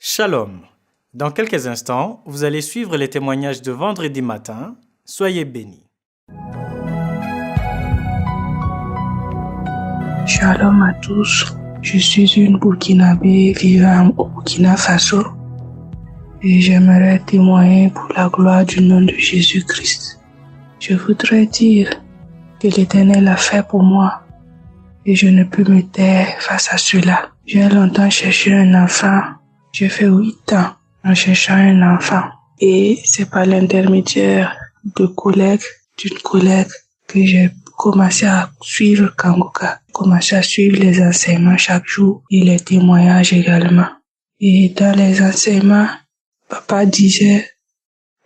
Shalom. Dans quelques instants, vous allez suivre les témoignages de vendredi matin. Soyez bénis. Shalom à tous. Je suis une Burkinabé vivant au Burkina Faso et j'aimerais témoigner pour la gloire du nom de Jésus-Christ. Je voudrais dire que l'Éternel a fait pour moi et je ne peux me taire face à cela. J'ai longtemps cherché un enfant. J'ai fait 8 ans en cherchant un enfant et c'est par l'intermédiaire d'une collègue que j'ai commencé à suivre Kanguka, commencé à suivre les enseignements chaque jour et les témoignages également. Et dans les enseignements, papa disait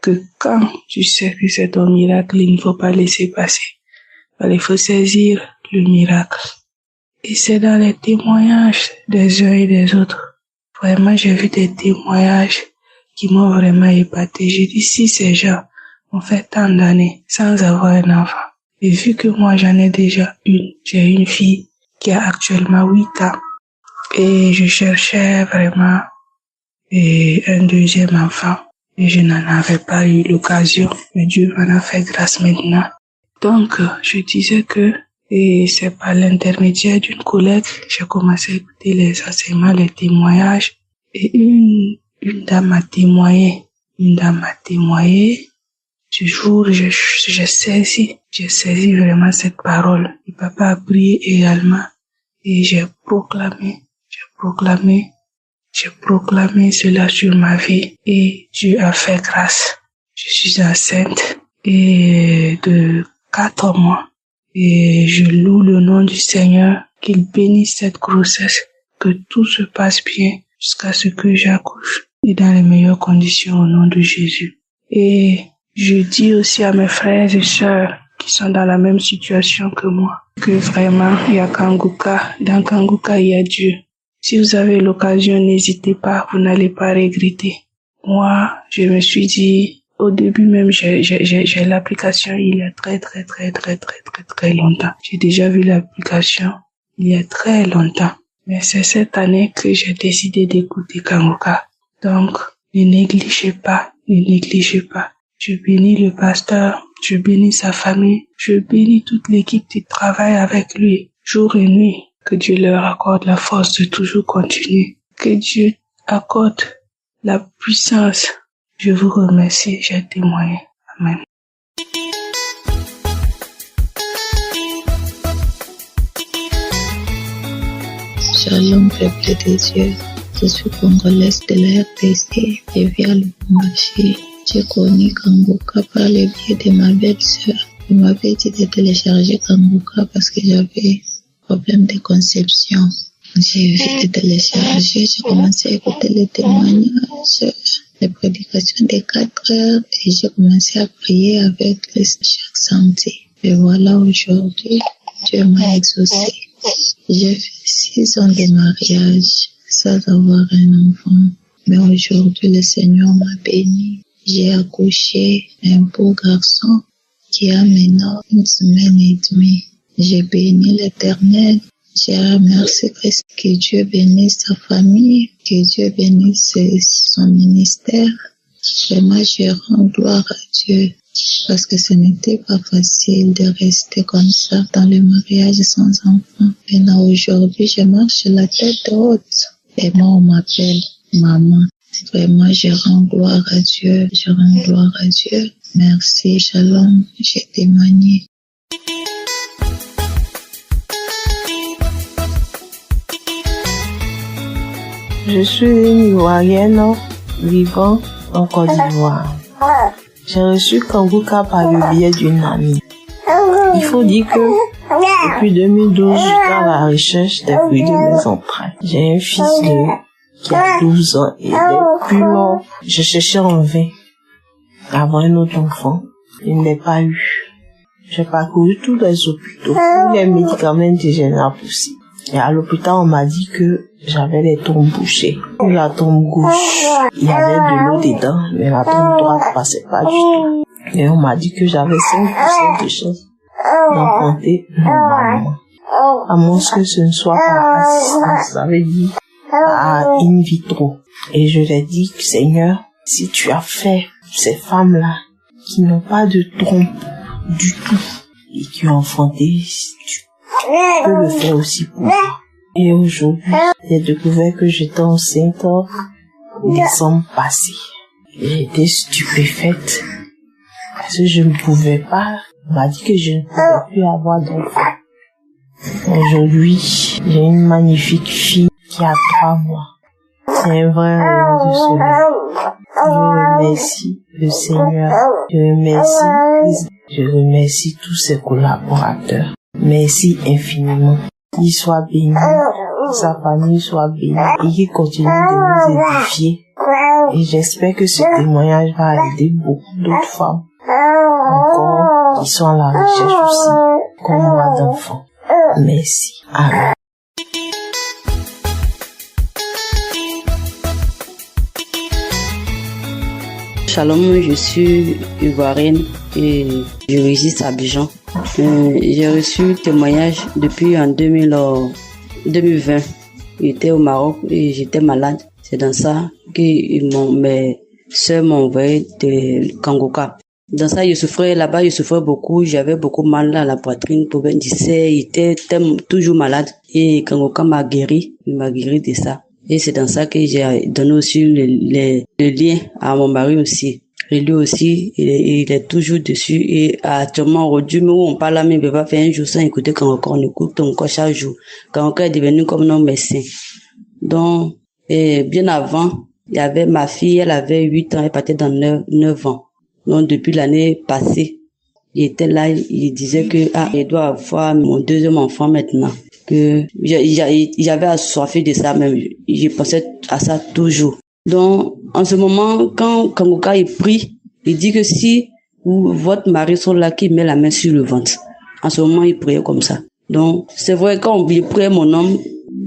que quand tu sais que c'est ton miracle, il ne faut pas laisser passer. Il faut saisir le miracle. Et c'est dans les témoignages des uns et des autres. Vraiment, j'ai vu des témoignages qui m'ont vraiment épaté. J'ai dit, si ces gens ont fait tant d'années sans avoir un enfant, et vu que moi j'en ai déjà j'ai une fille qui a actuellement 8 ans, et je cherchais vraiment un deuxième enfant, et je n'en avais pas eu l'occasion, mais Dieu m'en a fait grâce maintenant. Donc, je disais que, et c'est par l'intermédiaire d'une collègue, j'ai commencé à écouter les enseignements, les témoignages, et une dame a témoigné. Ce jour, j'ai saisi vraiment cette parole. Et papa a prié également, et j'ai proclamé cela sur ma vie, et Dieu a fait grâce. Je suis enceinte, et de 4 mois. Et je loue le nom du Seigneur, qu'il bénisse cette grossesse, que tout se passe bien jusqu'à ce que j'accouche et dans les meilleures conditions au nom de Jésus. Et je dis aussi à mes frères et sœurs qui sont dans la même situation que moi, que vraiment il y a Kanguka, dans Kanguka il y a Dieu. Si vous avez l'occasion, n'hésitez pas, vous n'allez pas regretter. Moi, je me suis dit, au début même, j'ai l'application il y a très longtemps. J'ai déjà vu l'application il y a très longtemps. Mais c'est cette année que j'ai décidé d'écouter Kanguka. Donc, ne négligez pas. Je bénis le pasteur, je bénis sa famille, je bénis toute l'équipe qui travaille avec lui, jour et nuit. Que Dieu leur accorde la force de toujours continuer. Que Dieu accorde la puissance. Je vous remercie, j'ai témoigné. Amen. Shalom, peuple de Dieu. Je suis congolaise de la RDC et via le Lubumbashi. J'ai connu Kanguka par le biais de ma belle-sœur. Elle m'avait dit de télécharger Kanguka parce que j'avais problème de conception. J'ai vite téléchargé, j'ai commencé à écouter les témoignages, les prédications de 4 heures et j'ai commencé à prier avec les chaque samedi. Et voilà, aujourd'hui, Dieu m'a exaucé. J'ai fait 6 ans de mariage sans avoir un enfant. Mais aujourd'hui, le Seigneur m'a béni. J'ai accouché un beau garçon qui a maintenant 1 semaine et demie. J'ai béni l'Éternel. J'ai remercié Christ. Que Dieu bénisse sa famille, que Dieu bénisse son ministère. Vraiment, je rends gloire à Dieu parce que ce n'était pas facile de rester comme ça dans le mariage sans enfant. Maintenant, aujourd'hui, je marche la tête haute et moi, on m'appelle maman. Vraiment, je rends gloire à Dieu. Merci, shalom, j'ai témoigné. Je suis une Ivoirienne vivant en Côte d'Ivoire. J'ai reçu Kanguka par le biais d'une amie. Il faut dire que depuis 2012, je suis à la recherche des fruits de mes emprunts. J'ai un fils qui a 12 ans et depuis lors, je cherchais en vain d'avoir un autre enfant. Je ne l'ai pas eu. J'ai parcouru tous les hôpitaux, tous les médicaments indigènes possibles. Et à l'hôpital, on m'a dit que j'avais les trompes bouchées. La trompe gauche, il y avait de l'eau dedans, mais la trompe droite passait pas du tout. Et on m'a dit que j'avais 5% de chance d'enfanter normalement. À moins que ce ne soit par assistance, ça veut dire in vitro. Et je leur dis, Seigneur, si tu as fait ces femmes-là qui n'ont pas de trompe du tout et qui ont enfanté, tu peux le faire aussi pour moi. Et aujourd'hui, j'ai découvert que j'étais enceinte décembre passé. J'étais stupéfaite parce que je ne pouvais pas. On m'a dit que je ne pouvais plus avoir d'enfant. Aujourd'hui, j'ai une magnifique fille qui a 3 mois. C'est un vrai rayon de soleil. Je remercie le Seigneur. Je remercie tous ses collaborateurs. Merci infiniment. Qu'il soit béni, que sa famille soit bénie et qu'il continue de nous édifier. Et j'espère que ce témoignage va aider beaucoup d'autres femmes encore qui sont à la recherche aussi, comme moi, d'enfants. Merci. Amen. Shalom, je suis ivoirienne et je réside à Abidjan. J'ai reçu le témoignage depuis en 2020. J'étais au Maroc et j'étais malade. C'est dans ça que mes soeurs m'ont envoyé de Kangoka. Dans ça, je souffrais beaucoup. J'avais beaucoup mal dans la poitrine, pour 27, j'étais toujours malade. Et Kangoka m'a guéri. Il m'a guéri de ça. Et c'est dans ça que j'ai donné aussi le lien à mon mari aussi. Et lui aussi, il est toujours dessus. Et actuellement, aujourd'hui, où on parle là, mais il ne peut pas faire un jour sans écouter Kangoka. On écoute encore chaque jour. Kangoka est devenu comme nos médecins. Donc, bien avant, il y avait ma fille, elle avait 8 ans, elle partait dans 9 ans. Donc, depuis l'année passée, il était là, il disait que, il doit avoir mon deuxième enfant maintenant. Que j'avais assoiffé de ça, même je pensais à ça toujours. Donc en ce moment, quand Kangoka est pris, il dit que si votre mari sont là, qui met la main sur le ventre. En ce moment, il priait comme ça. Donc c'est vrai, quand il priait mon homme,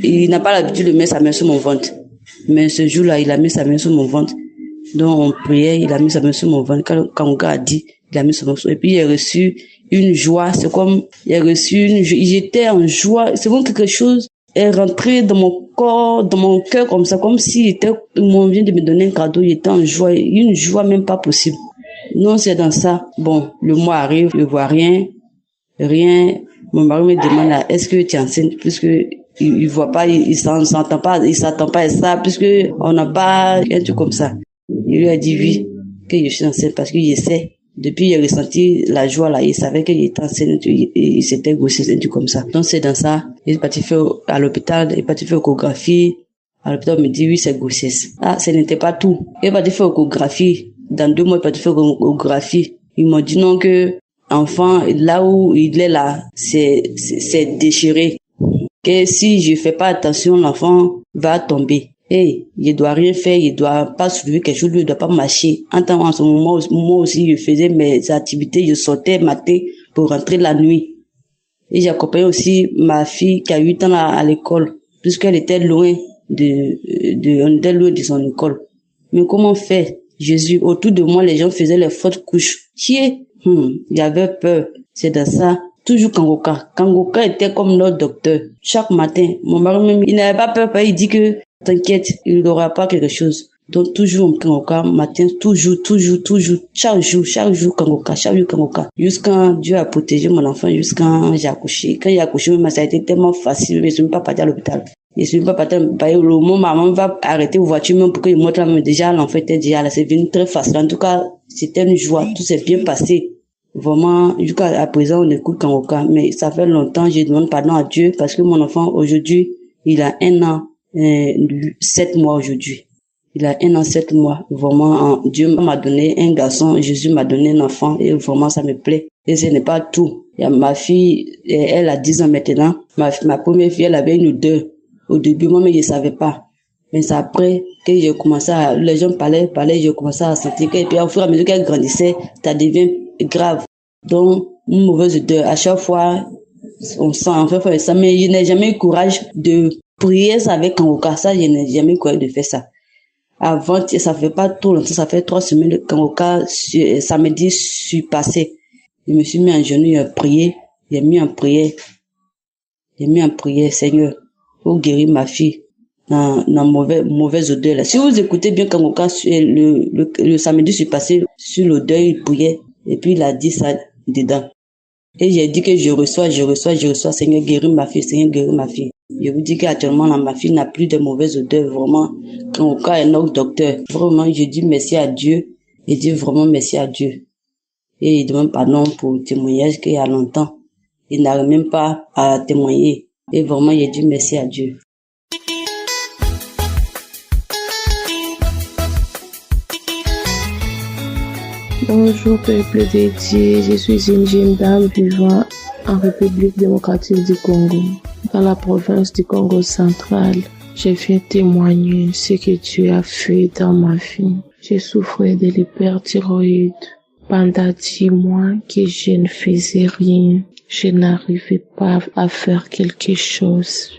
il n'a pas l'habitude de mettre sa main sur mon ventre. Mais ce jour-là, il a mis sa main sur mon ventre. Donc on priait, il a mis sa main sur mon ventre. Quand Kangoka a dit, il a mis sa main sur. Et puis il a reçu une joie, c'est comme, j'étais en joie, c'est comme quelque chose est rentré dans mon corps, dans mon cœur comme ça, comme si on vient de me donner un cadeau, j'étais en joie, une joie même pas possible. Non, c'est dans ça. Bon, le mois arrive, je vois rien. Mon mari me demande, est-ce que tu es enceinte, puisque il voit pas, il s'entend pas à ça, puisque on n'a pas un truc comme ça. Il lui a dit oui, que je suis enceinte parce qu'il sait. Depuis, il a ressenti la joie là, il savait qu'il était enceinte, il s'était grossé, un truc comme ça. Donc c'est dans ça, il est parti faire à l'hôpital, il est parti faire échographie. À l'hôpital, on me dit oui, c'est grossesse. Ce n'était pas tout. Il est parti faire échographie. Dans 2 mois, il est parti faire échographie. Ils m'ont dit non que enfant, là où il est là, c'est déchiré. Que si je fais pas attention, l'enfant va tomber. Il doit rien faire, il doit pas soulever quelque chose, il doit pas marcher. En ce moment, moi aussi, je faisais mes activités, je sortais matin pour rentrer la nuit. Et j'accompagnais aussi ma fille qui a 8 ans à l'école, puisqu'elle était loin on était loin de son école. Mais comment faire? Jésus, autour de moi, les gens faisaient les fausses couches. J'avais peur. C'est dans ça. Toujours Kangoka. Kangoka était comme notre docteur. Chaque matin, mon mari même, il n'avait pas peur, il dit que t'inquiète, il n'aura pas quelque chose. Donc toujours Kangoka, matin, toujours, chaque jour Kangoka. Jusqu'à Dieu a protégé mon enfant, jusqu'à j'ai accouché. Quand j'ai accouché, ça a été tellement facile, je ne suis même pas partie à l'hôpital. Je ne suis même pas partie le moment maman va arrêter la voiture même pour qu'il montre là, mais déjà l'enfant était déjà là, c'est venu très facile. En tout cas, c'était une joie, tout s'est bien passé. Vraiment, jusqu'à présent, on écoute Kangoka, mais ça fait longtemps, je demande pardon à Dieu parce que mon enfant aujourd'hui, il a 1 an, 7 mois aujourd'hui. Il a 1 an, 7 mois. Vraiment, Dieu m'a donné un garçon, Jésus m'a donné un enfant et vraiment ça me plaît. Et ce n'est pas tout. Il y a ma fille, elle a 10 ans maintenant. Ma première fille, elle avait une odeur. Au début, moi-même, je ne savais pas. Mais c'est après que j'ai commencé les gens parlaient, j'ai commencé à sentir que, et puis au fur et à mesure qu'elle grandissait, ça devient grave. Donc, une mauvaise odeur. À chaque fois, on sent, ça, mais je n'ai jamais eu courage de prier ça avec Kangoka. Ça, je n'ai jamais eu courage de faire ça. Avant, ça fait pas trop longtemps, ça fait 3 semaines, le Kangoka, samedi, suis passé. Je me suis mis en genoux, j'ai mis en prière, Seigneur, pour guérir ma fille. dans mauvaise odeur là. Si vous écoutez bien Kangoka, le samedi, je suis passé sur l'odeur, il bouillait. Et puis il a dit ça dedans. Et j'ai dit que je reçois, Seigneur guéris ma fille, Seigneur guéris ma fille. Je vous dis qu'actuellement, ma fille n'a plus de mauvaises odeurs, vraiment. Kangoka est notre docteur. Vraiment, je dis merci à Dieu. Je dis vraiment merci à Dieu. Et il demande pardon pour le témoignage qu'il y a longtemps. Il n'arrive même pas à témoigner. Et vraiment, je dis merci à Dieu. Bonjour peuple de Dieu, je suis une jeune dame vivant en République démocratique du Congo, dans la province du Congo central. Je viens témoigner ce que Dieu a fait dans ma vie. Je souffrais de l'hyperthyroïde pendant 10 mois que je ne faisais rien. Je n'arrivais pas à faire quelque chose.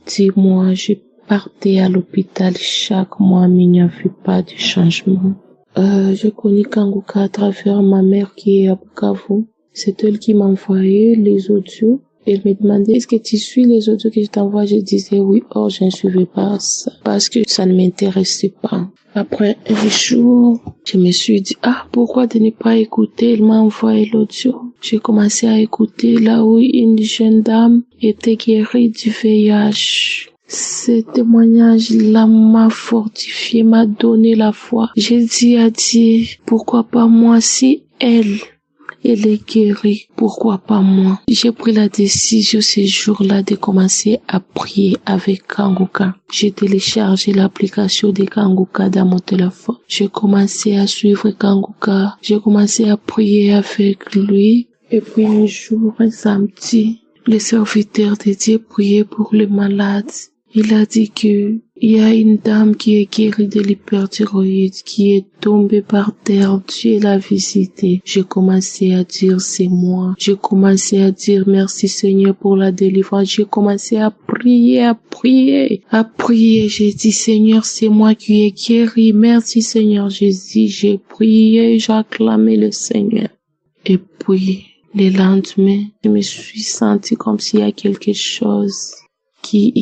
10 mois, je partais à l'hôpital chaque mois, mais il n'y avait pas de changement. Je connais Kangoka à travers ma mère qui est à Bukavu. C'est elle qui m'a envoyé les audios. Elle me demandait, est-ce que tu suis les audios que je t'envoie? Je disais oui. Or, je ne suivais pas ça parce que ça ne m'intéressait pas. Après un jour, je me suis dit, pourquoi de ne pas écouter? Elle m'a envoyé l'audio. J'ai commencé à écouter là où une jeune dame était guérie du VIH. Ce témoignage-là m'a fortifié, m'a donné la foi. J'ai dit à Dieu, pourquoi pas moi? Si elle est guérie, pourquoi pas moi? J'ai pris la décision ce jour-là de commencer à prier avec Kangoka. J'ai téléchargé l'application de Kangoka dans mon téléphone. J'ai commencé à suivre Kangoka. J'ai commencé à prier avec lui. Et puis un jour, un samedi, le serviteur de Dieu priait pour les malades. Il a dit que il y a une dame qui est guérie de l'hyperthyroïde, qui est tombée par terre. Dieu l'a visitée. J'ai commencé à dire c'est moi. J'ai commencé à dire merci Seigneur pour la délivrance. J'ai commencé à prier. J'ai dit Seigneur, c'est moi qui ai guéri. Merci Seigneur Jésus. J'ai prié, j'ai acclamé le Seigneur. Et puis, le lendemain, je me suis sentie comme s'il y a quelque chose qui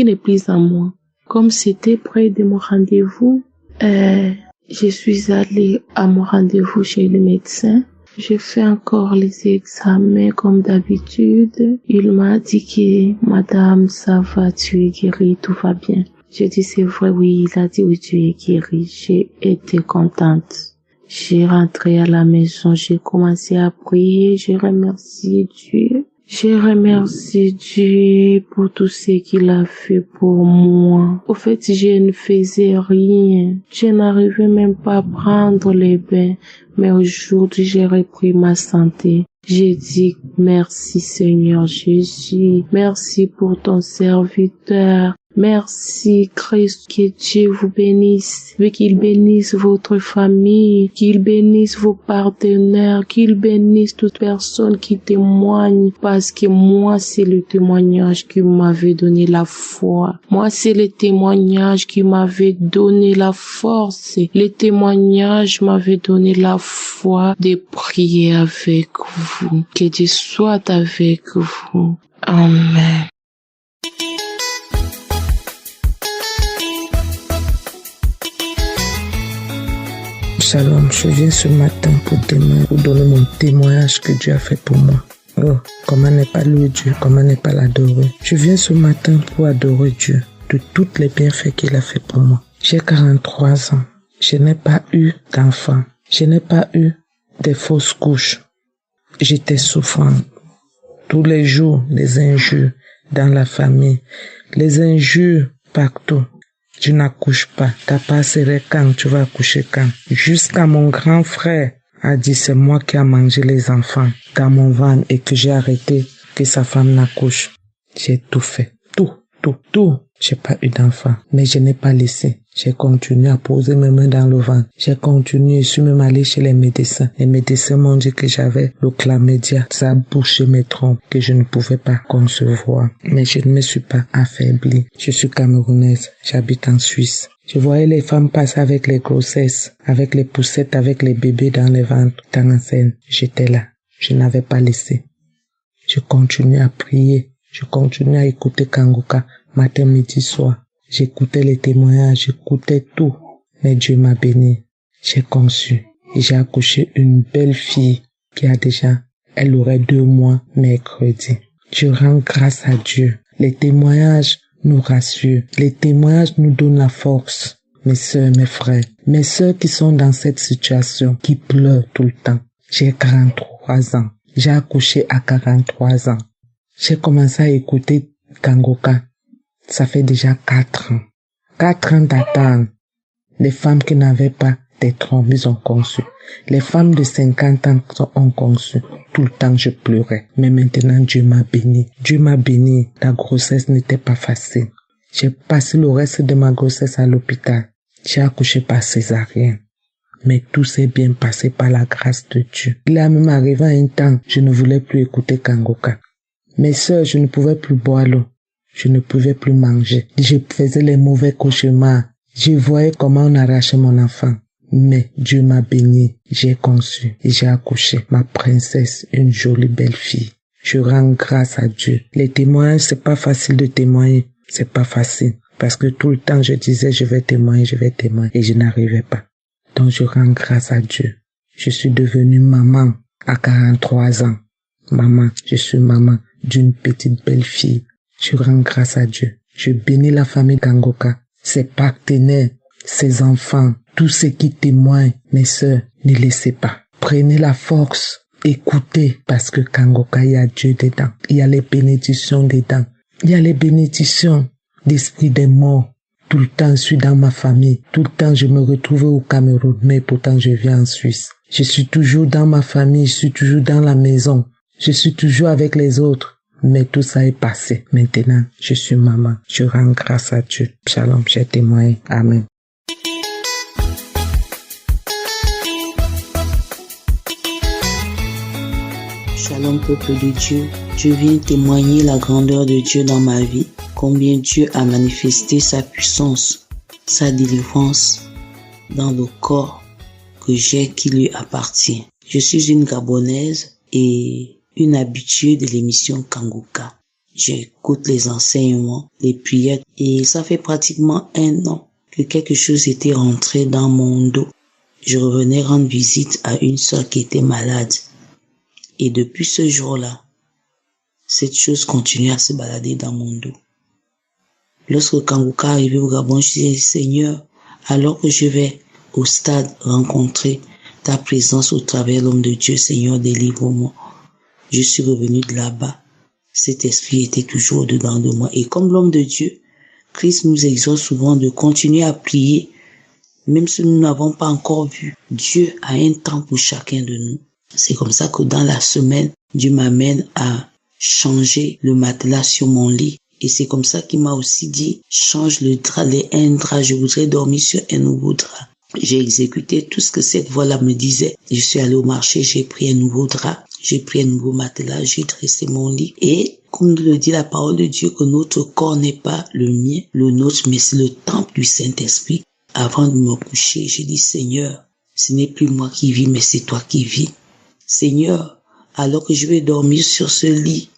n'est plus en moi. Comme c'était près de mon rendez-vous, je suis allée à mon rendez-vous chez le médecin. J'ai fait encore les examens comme d'habitude. Il m'a dit que madame, ça va, tu es guérie, tout va bien. J'ai dit c'est vrai, oui. Il a dit oui, tu es guérie. J'ai été contente. J'ai rentré à la maison, j'ai commencé à prier, j'ai remercié Dieu. J'ai remercié Dieu pour tout ce qu'il a fait pour moi. Au fait, je ne faisais rien. Je n'arrivais même pas à prendre les bains. Mais aujourd'hui, j'ai repris ma santé. J'ai dit merci Seigneur Jésus. Merci pour ton serviteur. Merci Christ, que Dieu vous bénisse, qu'il bénisse votre famille, qu'il bénisse vos partenaires, qu'il bénisse toute personne qui témoigne, parce que moi c'est le témoignage qui m'avait donné la foi. Moi c'est le témoignage qui m'avait donné la force. Le témoignage m'avait donné la foi de prier avec vous. Que Dieu soit avec vous. Amen. Shalom, je viens ce matin pour donner mon témoignage que Dieu a fait pour moi. Oh, comment ne pas louer Dieu, comment ne pas l'adorer. Je viens ce matin pour adorer Dieu de tous les bienfaits qu'il a fait pour moi. J'ai 43 ans. Je n'ai pas eu d'enfant. Je n'ai pas eu de fausses couches. J'étais souffrant. Tous les jours, les injures dans la famille, les injures partout. Tu n'accouches pas. Ta part serait quand tu vas accoucher quand. Jusqu'à mon grand frère a dit c'est moi qui a mangé les enfants dans mon ventre et que j'ai arrêté que sa femme n'accouche. J'ai tout fait. Tout. J'ai pas eu d'enfant. Mais je n'ai pas laissé. J'ai continué à poser mes mains dans le ventre. J'ai continué. Je suis même allé chez les médecins. Les médecins m'ont dit que j'avais le chlamydia. Ça a bouché mes trompes, que je ne pouvais pas concevoir. Mais je ne me suis pas affaiblie. Je suis camerounaise. J'habite en Suisse. Je voyais les femmes passer avec les grossesses, avec les poussettes, avec les bébés dans les ventres, dans la scène. J'étais là. Je n'avais pas laissé. Je continuais à prier. Je continuais à écouter Kangoka matin, midi, soir. J'écoutais les témoignages, j'écoutais tout. Mais Dieu m'a béni. J'ai conçu et j'ai accouché une belle fille qui a déjà, elle aurait 2 mois mercredi. Je rends grâce à Dieu. Les témoignages nous rassurent. Les témoignages nous donnent la force. Mes sœurs, mes frères, mes sœurs qui sont dans cette situation, qui pleurent tout le temps. J'ai 43 ans. J'ai accouché à 43 ans. J'ai commencé à écouter Kangoka. Ça fait déjà 4 ans. 4 ans d'attente. Les femmes qui n'avaient pas des trompes, ils ont conçu. Les femmes de 50 ans ont conçu. Tout le temps, je pleurais. Mais maintenant, Dieu m'a béni. Dieu m'a béni. La grossesse n'était pas facile. J'ai passé le reste de ma grossesse à l'hôpital. J'ai accouché par césarienne. Mais tout s'est bien passé par la grâce de Dieu. Il est même arrivé à un temps, je ne voulais plus écouter Kangoka. Mes sœurs, je ne pouvais plus boire l'eau. Je ne pouvais plus manger. Je faisais les mauvais cauchemars. Je voyais comment on arrachait mon enfant. Mais Dieu m'a béni. J'ai conçu et j'ai accouché ma princesse, une jolie belle fille. Je rends grâce à Dieu. Les témoignages, c'est pas facile de témoigner. C'est pas facile. Parce que tout le temps, je disais, je vais témoigner, et je n'arrivais pas. Donc, je rends grâce à Dieu. Je suis devenue maman à 43 ans. Maman, je suis maman d'une petite belle fille. Je rends grâce à Dieu. Je bénis la famille Kangoka, ses partenaires, ses enfants, tous ceux qui témoignent. Mes sœurs, ne laissez pas. Prenez la force. Écoutez, parce que Kangoka, il y a Dieu dedans. Il y a les bénédictions dedans. Il y a les bénédictions d'esprit des morts. Tout le temps, je suis dans ma famille. Tout le temps, je me retrouve au Cameroun, mais pourtant, je vis en Suisse. Je suis toujours dans ma famille, je suis toujours dans la maison. Je suis toujours avec les autres. Mais tout ça est passé. Maintenant, je suis maman. Je rends grâce à Dieu. Shalom, j'ai témoigné. Amen. Shalom, peuple de Dieu. Je viens témoigner la grandeur de Dieu dans ma vie. Combien Dieu a manifesté sa puissance, sa délivrance dans le corps que j'ai qui lui appartient. Je suis une Gabonaise et une habituée de l'émission Kangoka. J'écoute les enseignements, les prières et ça fait pratiquement 1 an que quelque chose était rentré dans mon dos. Je revenais rendre visite à une sœur qui était malade et depuis ce jour-là, cette chose continue à se balader dans mon dos. Lorsque Kangoka arrivait au Gabon, je disais, Seigneur, alors que je vais au stade rencontrer ta présence au travers de l'homme de Dieu, Seigneur, délivre-moi. Je suis revenu de là-bas. Cet esprit était toujours dedans de moi. Et comme l'homme de Dieu, Christ nous exhorte souvent de continuer à prier, même si nous n'avons pas encore vu. Dieu a un temps pour chacun de nous. C'est comme ça que dans la semaine, Dieu m'amène à changer le matelas sur mon lit. Et c'est comme ça qu'il m'a aussi dit, change le drap, un drap, je voudrais dormir sur un nouveau drap. J'ai exécuté tout ce que cette voix-là me disait. Je suis allé au marché, j'ai pris un nouveau drap, j'ai pris un nouveau matelas, j'ai dressé mon lit. Et comme le dit la parole de Dieu, que notre corps n'est pas le mien, le nôtre, mais c'est le temple du Saint-Esprit. Avant de me coucher, j'ai dit, Seigneur, ce n'est plus moi qui vis, mais c'est toi qui vis. Seigneur, alors que je vais dormir sur ce lit,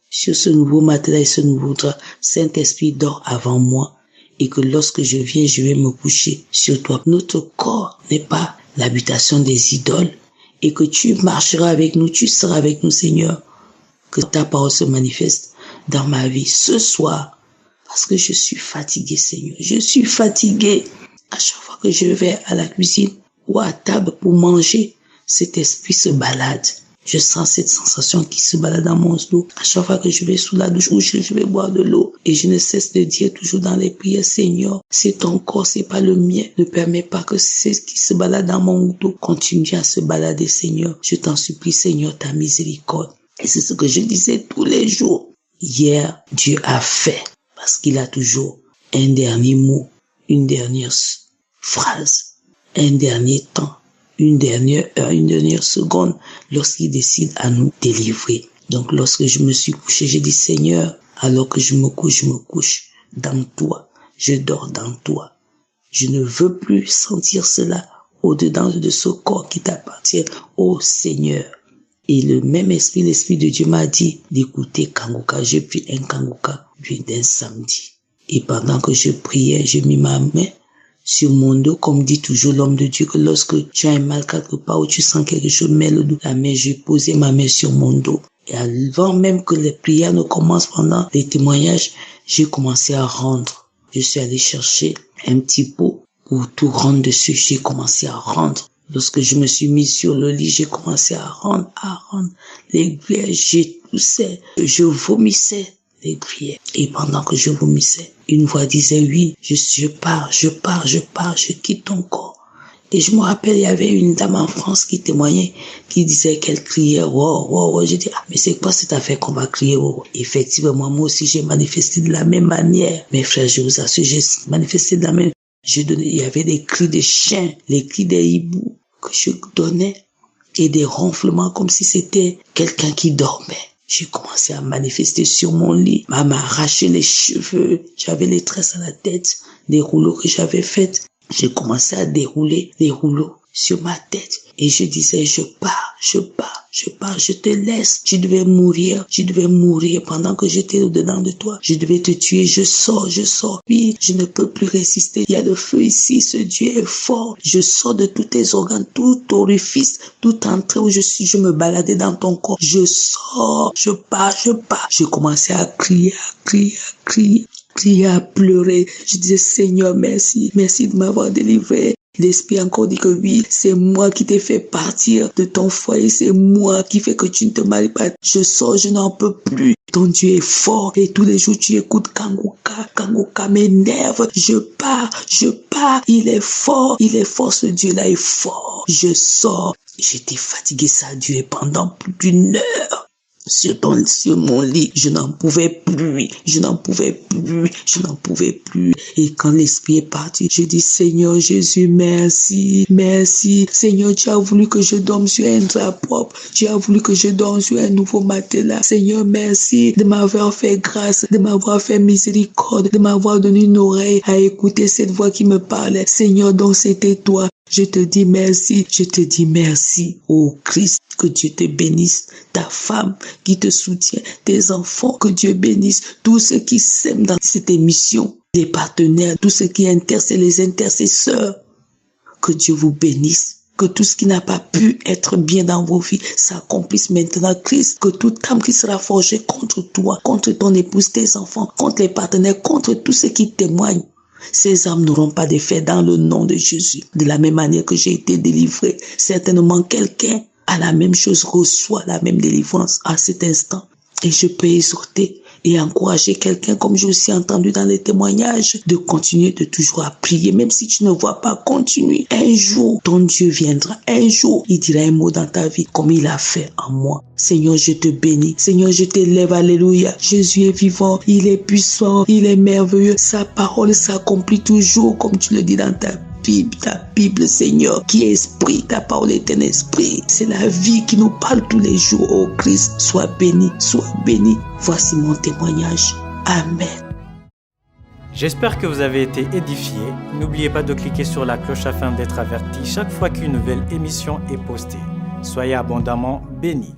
sur ce nouveau matelas et ce nouveau drap, Saint-Esprit dort avant moi et que lorsque je viens, je vais me coucher sur toi. Notre corps n'est pas l'habitation des idoles et que tu marcheras avec nous, tu seras avec nous, Seigneur. Que ta parole se manifeste dans ma vie ce soir parce que je suis fatigué, Seigneur. Je suis fatigué. À chaque fois que je vais à la cuisine ou à table pour manger, cet esprit se balade. Je sens cette sensation qui se balade dans mon dos. À chaque fois que je vais sous la douche ou je vais boire de l'eau. Et je ne cesse de dire toujours dans les prières, Seigneur, c'est ton corps, c'est pas le mien. Ne permets pas que ce qui se balade dans mon dos continue à se balader, Seigneur. Je t'en supplie, Seigneur, ta miséricorde. Et c'est ce que je disais tous les jours. Hier, Dieu a fait. Parce qu'il a toujours un dernier mot, une dernière phrase, un dernier temps, une dernière heure, une dernière seconde, lorsqu'il décide à nous délivrer. Donc lorsque je me suis couché, j'ai dit, Seigneur, alors que je me couche dans toi, je dors dans toi. Je ne veux plus sentir cela au-dedans de ce corps qui t'appartient, ô Seigneur. Et le même esprit, l'esprit de Dieu m'a dit d'écouter Kangoka. J'ai pris un Kangoka d'un samedi. Et pendant que je priais, j'ai mis ma main sur mon dos, comme dit toujours l'homme de Dieu, que lorsque tu as un mal quelque part ou tu sens quelque chose, mets le dos. La main, j'ai posé ma main sur mon dos. Et avant même que les prières ne commencent pendant les témoignages, j'ai commencé à rendre. Je suis allé chercher un petit pot pour tout rendre dessus. J'ai commencé à rendre. Lorsque je me suis mis sur le lit, j'ai commencé à rendre. Les prières, j'ai toussé, je vomissais. Les prières. Et pendant que je vomissais, une voix disait oui, je pars, je quitte ton corps. Et je me rappelle, il y avait une dame en France qui témoignait, qui disait qu'elle criait, wow. J'ai dit, mais c'est quoi cette affaire qu'on va crier, wow? Effectivement, moi aussi, j'ai manifesté de la même manière. Mes frères, je vous assure, j'ai manifesté de la même. Il y avait des cris de chiens, les cris des hiboux que je donnais et des ronflements comme si c'était quelqu'un qui dormait. J'ai commencé à manifester sur mon lit, à m'arracher les cheveux. J'avais les tresses à la tête, des rouleaux que j'avais faits. J'ai commencé à dérouler les rouleaux sur ma tête. Et je disais, je pars, je te laisse. Tu devais mourir pendant que j'étais au-dedans de toi. Je devais te tuer, je sors. Oui, je ne peux plus résister. Il y a le feu ici, ce Dieu est fort. Je sors de tous tes organes, tout orifice, tout entrée où je me baladais dans ton corps. Je sors, je pars. J'ai commencé à crier, à pleurer. Je disais, Seigneur, merci de m'avoir délivré. L'esprit encore dit que oui, c'est moi qui t'ai fait partir de ton foyer, c'est moi qui fais que tu ne te maries pas. Je sors, je n'en peux plus. Ton Dieu est fort et tous les jours tu écoutes Kangoka m'énerve. Je pars. Il est fort, ce Dieu-là est fort. Je sors. J'étais fatigué, ça a duré pendant plus d'une heure. Sur mon lit, je n'en pouvais plus. Et quand l'esprit est parti, je dis, Seigneur Jésus, merci. Seigneur, tu as voulu que je dorme sur un drap propre. Tu as voulu que je dorme sur un nouveau matelas. Seigneur, merci de m'avoir fait grâce, de m'avoir fait miséricorde, de m'avoir donné une oreille à écouter cette voix qui me parlait. Seigneur, donc c'était toi. Je te dis merci, ô Christ, que Dieu te bénisse, ta femme qui te soutient, tes enfants, que Dieu bénisse, tous ceux qui s'aiment dans cette émission, les partenaires, tous ceux qui intercèdent, les intercesseurs, que Dieu vous bénisse, que tout ce qui n'a pas pu être bien dans vos vies s'accomplisse maintenant, Christ, que toute âme qui sera forgée contre toi, contre ton épouse, tes enfants, contre les partenaires, contre tous ceux qui témoignent, ces âmes n'auront pas d'effet dans le nom de Jésus. De la même manière que j'ai été délivré, certainement quelqu'un a la même chose, reçoit la même délivrance à cet instant. Et je peux exhorter et encourager quelqu'un, comme j'ai aussi entendu dans les témoignages, de continuer de toujours à prier, même si tu ne vois pas, continue. Un jour, ton Dieu viendra. Un jour, il dira un mot dans ta vie, comme il a fait en moi. Seigneur, je te bénis. Seigneur, je t'élève. Alléluia. Jésus est vivant. Il est puissant. Il est merveilleux. Sa parole s'accomplit toujours, comme tu le dis dans ta Bible, Seigneur, qui est esprit, ta parole est un esprit. C'est la vie qui nous parle tous les jours. Oh Christ, sois béni. Voici mon témoignage. Amen. J'espère que vous avez été édifiés. N'oubliez pas de cliquer sur la cloche afin d'être averti chaque fois qu'une nouvelle émission est postée. Soyez abondamment bénis.